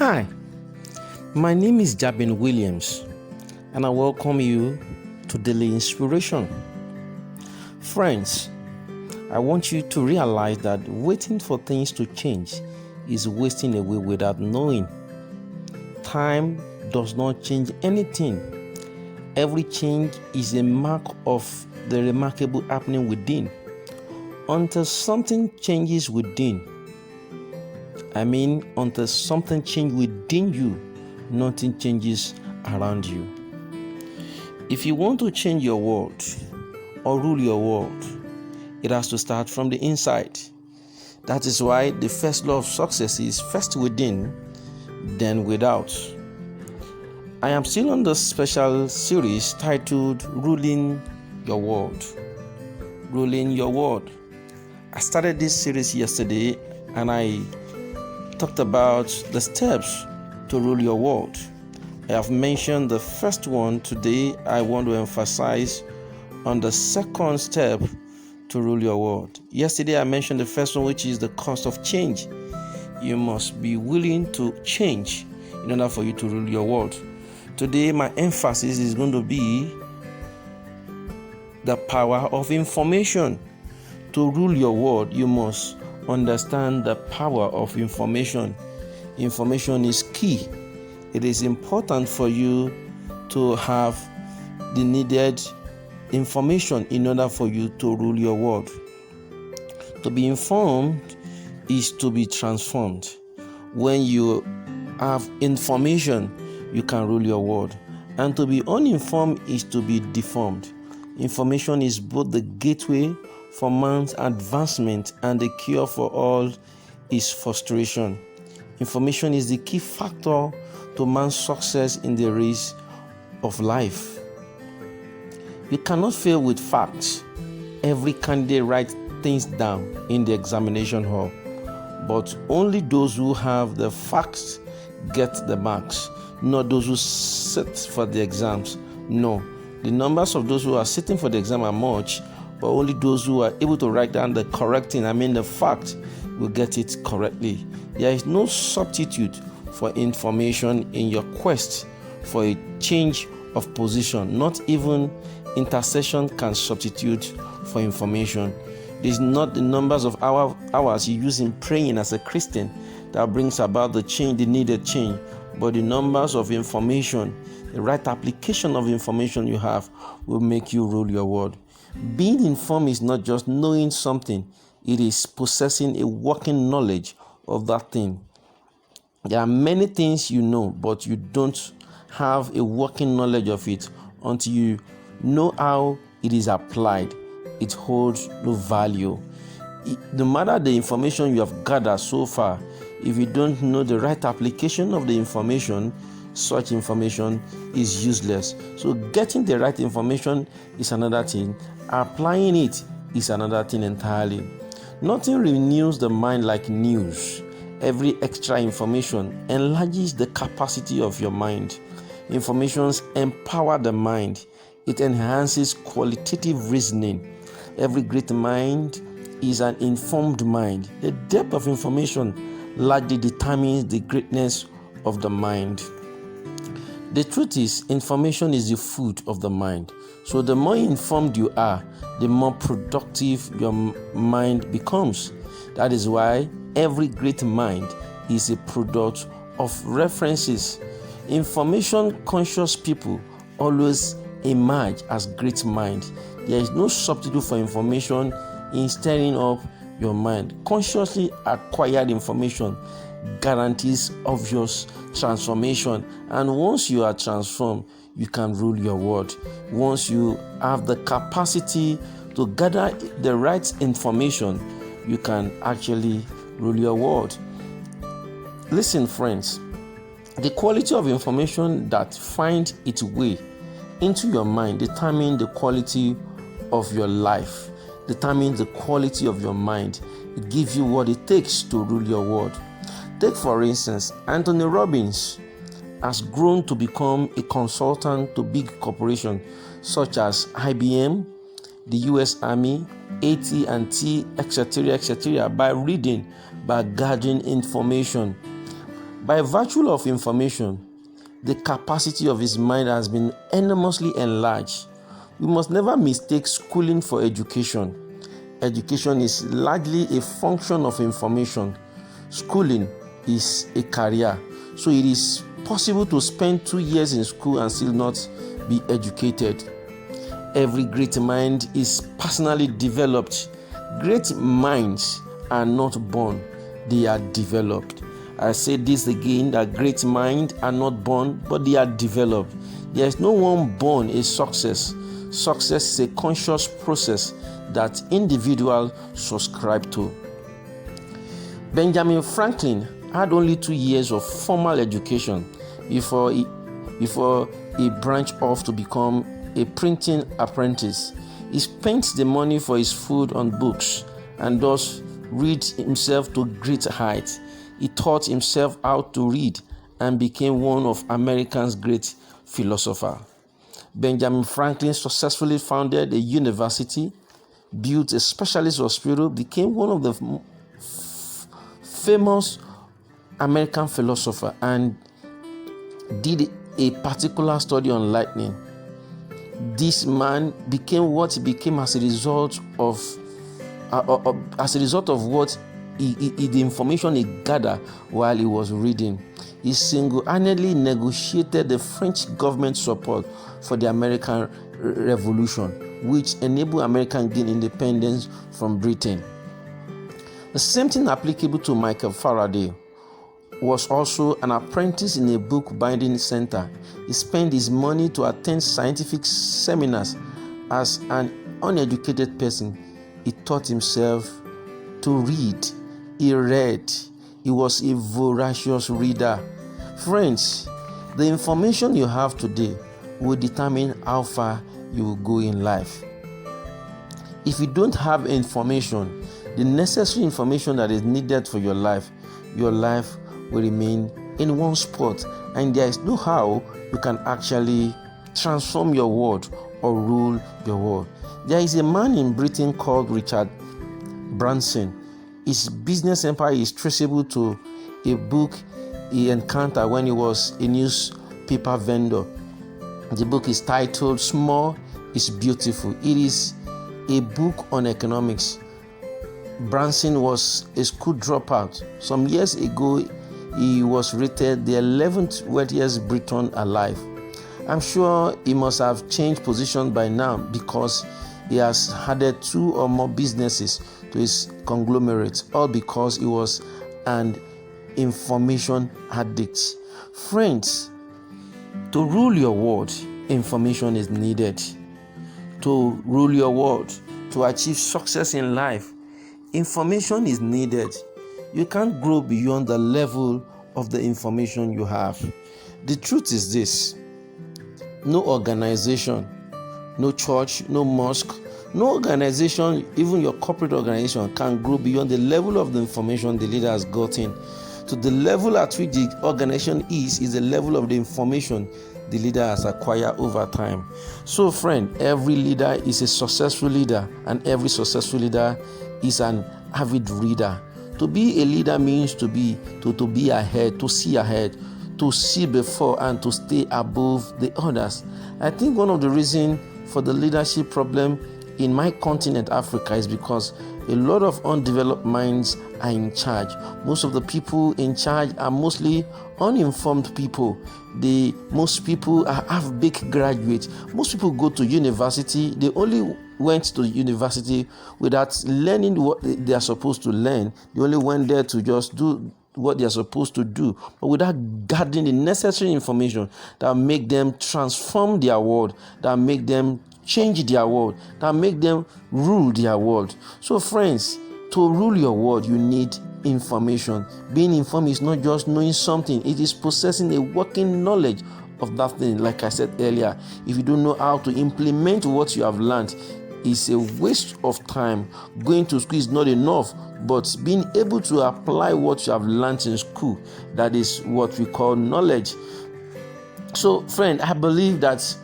Hi, my name is Jabin Williams, and I welcome you to Daily Inspiration. Friends, I want you to realize that waiting for things to change is wasting away without knowing. Time does not change anything. Every change is a mark of the remarkable happening within. Until something changes within, until something changes within you, nothing changes around you. If you want to change your world or rule your world, it has to start from the inside. That is why the first law of success is first within, then without. I am still on the special series titled Ruling Your World. Ruling Your World. I started this series yesterday and I talked about the steps to rule your world. I have mentioned the first one. Today I want to emphasize on the second step to rule your world. Yesterday I mentioned the first one, which is the cost of change. You must be willing to change in order for you to rule your world. Today my emphasis is going to be the power of information. To rule your world, you must understand the power of information. Information is key. It is important for you to have the needed information in order for you to rule your world. To be informed is to be transformed. When you have information, you can rule your world. And to be uninformed is to be deformed. Information is both the gateway for man's advancement and the cure for all his frustration. Information is the key factor to man's success in the race of life. You cannot fail with facts. Every candidate writes things down in the examination hall, but only those who have the facts get the marks, not those who sit for the exams. No, the numbers of those who are sitting for the exam are much, but only those who are able to write down the correct thing, the fact, will get it correctly. There is no substitute for information in your quest for a change of position. Not even intercession can substitute for information. It is not the numbers of hours you use in praying as a Christian that brings about the change, the needed change, but the numbers of information, the right application of information you have will make you rule your world. Being informed is not just knowing something, it is possessing a working knowledge of that thing. There are many things you know, but you don't have a working knowledge of it until you know how it is applied. It holds no value. No matter the information you have gathered so far, if you don't know the right application of the information, such information is useless. So getting the right information is another thing. Applying it is another thing entirely. Nothing renews the mind like news. Every extra information enlarges the capacity of your mind. Informations empower the mind. It enhances qualitative reasoning. Every great mind is an informed mind. The depth of information largely determines the greatness of the mind. The truth is, information is the food of the mind. So the more informed you are, the more productive your mind becomes. That is why every great mind is a product of references. Information-conscious people always emerge as great minds. There is no substitute for information in stirring up your mind. Consciously acquired information guarantees obvious transformation, and once you are transformed, you can rule your world. Once you have the capacity to gather the right information, you can actually rule your world. Listen, friends, the quality of information that finds its way into your mind determines the quality of your life, determines the quality of your mind. It gives you what it takes to rule your world. Take, for instance, Anthony Robbins has grown to become a consultant to big corporations such as IBM, the US Army, AT&T, etc., by reading, by gathering information. By virtue of information, the capacity of his mind has been enormously enlarged. We must never mistake schooling for education. Education is largely a function of information. Schooling is a career. So it is possible to spend 2 years in school and still not be educated. Every great mind is personally developed. Great minds are not born, they are developed. I say this again, that great minds are not born, but they are developed. There is no one born a success. Success is a conscious process that individuals subscribe to. Benjamin Franklin had only 2 years of formal education before he branched off to become a printing apprentice. He spent the money for his food on books and thus read himself to great heights. He taught himself how to read and became one of America's great philosophers. Benjamin Franklin successfully founded a university, built a specialist hospital, became one of the famous American philosophers, and did a particular study on lightning. This man became what he became as a result of what the information he gathered while he was reading. He single-handedly negotiated the French government support for the American Revolution, which enabled America to gain independence from Britain. The same thing applicable to Michael Faraday, was also an apprentice in a book binding center. He spent his money to attend scientific seminars. As an uneducated person, he taught himself to read. He read. He was a voracious reader. Friends, the information you have today will determine how far you will go in life. If you don't have information, the necessary information that is needed for your life will remain in one spot, and there is no how you can actually transform your world or rule your world. There is a man in Britain called Richard Branson. His business empire is traceable to a book he encountered when he was a newspaper vendor. The book is titled Small is Beautiful. It is a book on economics. Branson was a school dropout. Some years ago, he was rated the 11th wealthiest Briton alive. I'm sure he must have changed position by now because he has added 2 or more businesses to his conglomerate, all because he was an information addict. Friends, to rule your world, information is needed. To rule your world, to achieve success in life, information is needed. You can't grow beyond the level of the information you have. The truth is this: no organization, no church, no mosque, no organization, even your corporate organization, can grow beyond the level of the information the leader has gotten. To the level at which the organization is the level of the information the leader has acquired over time. So, friend, every leader is a successful leader, and every successful leader is an avid reader. To be a leader means to be ahead, to see before, and to stay above the others. I think one of the reasons for the leadership problem in my continent, Africa, is because a lot of undeveloped minds are in charge. Most of the people in charge are mostly uninformed people. Most people are half-baked graduates. Most people go to university. They only went to university without learning what they are supposed to learn. They only went there to just do what they are supposed to do, but without gathering the necessary information that make them transform their world, that make them change their world, that make them rule their world. So, friends, to rule your world, you need information. Being informed is not just knowing something, it is possessing a working knowledge of that thing. Like I said earlier, if you don't know how to implement what you have learned, it's a waste of time. Going to school is not enough, but being able to apply what you have learned in school, that is what we call knowledge. So, friend, I believe that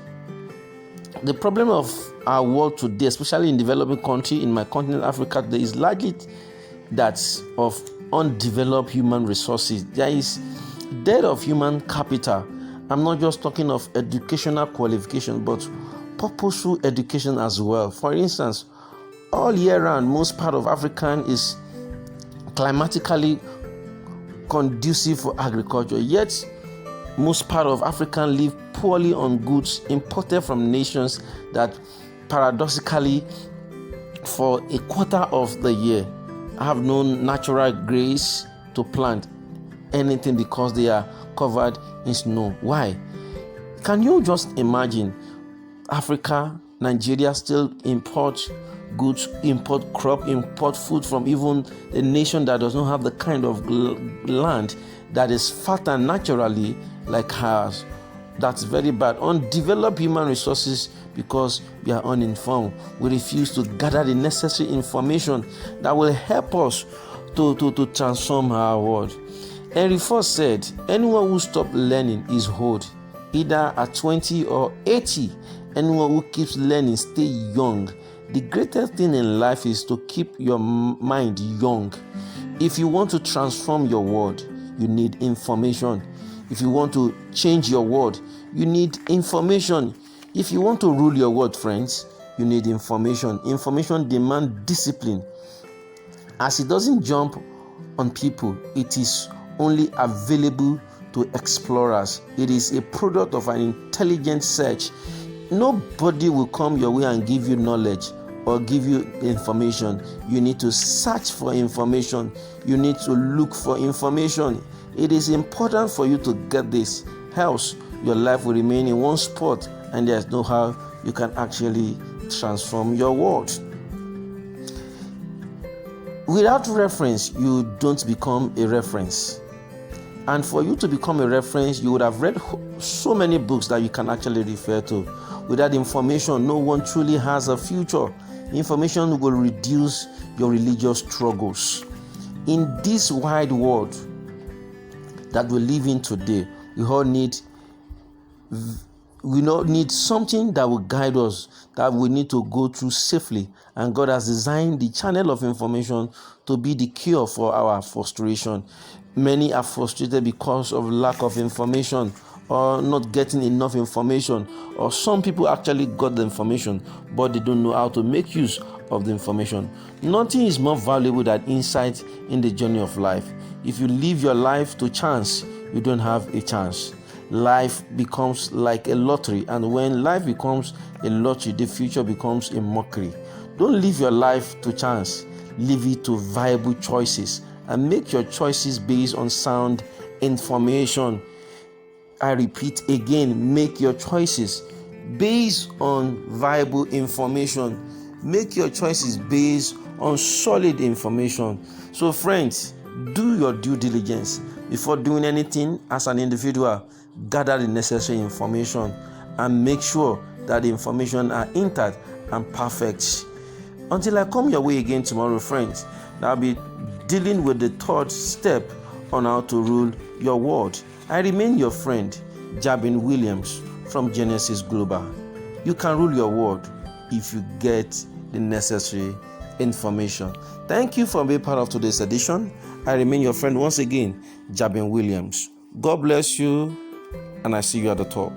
the problem of our world today, especially in developing country, in my continent Africa today, is largely that of undeveloped human resources. There is debt of human capital. I'm not just talking of educational qualification, but purposeful education as well. For instance, all year round, most part of Africa is climatically conducive for agriculture, yet most part of Africa live poorly on goods imported from nations that paradoxically for a quarter of the year have no natural grace to plant anything because they are covered in snow. Why? Can you just imagine Africa, Nigeria still import goods, import crop, import food from even a nation that does not have the kind of land that is fertile naturally like ours? That's very bad. Undeveloped human resources because we are uninformed. We refuse to gather the necessary information that will help us to transform our world. Henry Ford said, anyone who stops learning is old, either at 20 or 80. Anyone who keeps learning stay young. The greatest thing in life is to keep your mind young. If you want to transform your world, you need information. If you want to change your world, you need information. If you want to rule your world, friends, you need information. Information demands discipline. As it doesn't jump on people, it is only available to explorers. It is a product of an intelligent search. Nobody will come your way and give you knowledge or give you information. You need to search for information. You need to look for information. It is important for you to get this, else your life will remain in one spot and there's no how you can actually transform your world. Without reference, you don't become a reference. And for you to become a reference, you would have read so many books that you can actually refer to. Without information, no one truly has a future. Information will reduce your religious struggles. In this wide world that we live in today, we all need something that will guide us, that we need to go through safely. And God has designed the channel of information to be the cure for our frustration. Many are frustrated because of lack of information or not getting enough information, or some people actually got the information but they don't know how to make use of the information. Nothing is more valuable than insight in the journey of life. If you leave your life to chance, you don't have a chance. Life becomes like a lottery, and when life becomes a lottery, the future becomes a mockery. Don't leave your life to chance. Leave it to viable choices and make your choices based on sound information. I repeat again, make your choices based on viable information. Make your choices based on solid information. So friends, do your due diligence before doing anything. As an individual, gather the necessary information and make sure that the information are intact and perfect. Until I come your way again tomorrow, friends, I'll be dealing with the third step on how to rule your world. I remain your friend, Jabin Williams from Genesis Global. You can rule your world if you get the necessary information. Thank you for being part of today's edition. I remain your friend once again, Jabin Williams. God bless you, and I see you at the top.